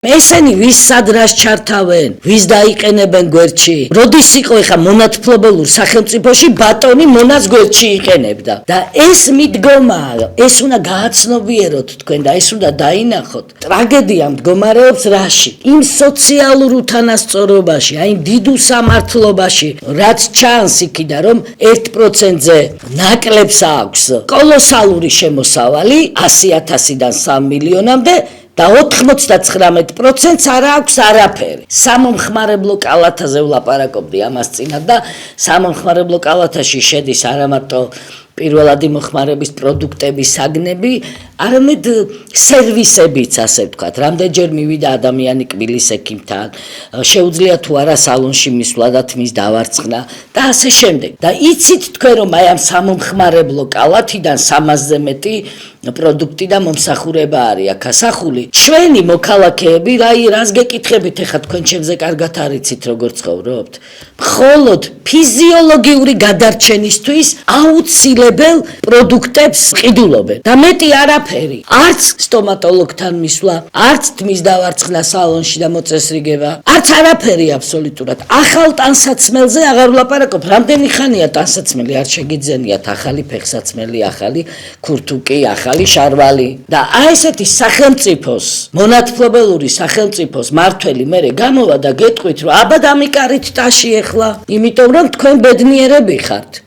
ესენი ვის სადრას ჩართავენ, ვის დაიყენებენ გვერდში. როდის იყო ეხა მონათმფლობელურ სახელმწიფოში ბატონი მონას გვერდში იყენებდა და ეს მიდგომაა, ეს უნდა გააცნობიეროთ თქვენ და ეს უნდა დაინახოთ. ტრაგედია მდგომარეობს რაში? იმ სოციალურ უთანასწორობაში, აი იმ დიდ უსამართლობაში, რაც ჩანს იქიდან, რომ 1%-ზე ნაკლებს აქვს კოლოსალური შემოსავალი 100,000-დან 3 მილიონამდე და 99%-ს არ აქვს არაფერი. სამომხმარებლო კალათაზე ვლაპარაკობდი ამას წინათ და სამომხმარებლო კალათაში შედის არა მარტო პირველადი მოხმარების პროდუქტების საგნები, არამედ სერვისებიც, ასე ვთქვათ. რამდენჯერ მივიდა ადამიანი კბილის ექიმთან, შეუძლია თუ არა სალონში მისვლა და თმის დავარცხნა და ასე შემდეგ. და იცით თქვენ რომ აი ამ სამომხმარებლო კალათიდან 300-ზე მეტი პროდუქტი და მომსახურება არის აქ ასახული. ჩვენი მოქალაქეები რას გეკითხებით ეხა თქვენ ჩემზე კარგად არიცით როგორ ცხოვრობთ? მხოლოდ ფიზიოლოგიური გადარჩენისთვის აუცილებელ პროდუქტებს ყიდულობენ და მეტი არაფერი. არც სტომატოლოგთან მისვლა, არც თმის დავარცხნა სალონში და მოწესრიგება, არც არაფერი აბსოლუტურად. ახალ ტანსაცმელზე აღარ ვლაპარაკობ. რამდენი ხანია ტანსაცმელი არ შეგიძენიათ, ახალი ფეხსაცმელი, ახალი ქურთუკი, ახალი შარვალი და აი ესეთი სახელმწიფოს, მონათმფლობელური სახელმწიფოს მართველი მერე გამოვა და გეტყვით რომ აბა დამიკარით ტაში ეხლა, იმიტომ რომ თქვენ ბედნიერები ხართ.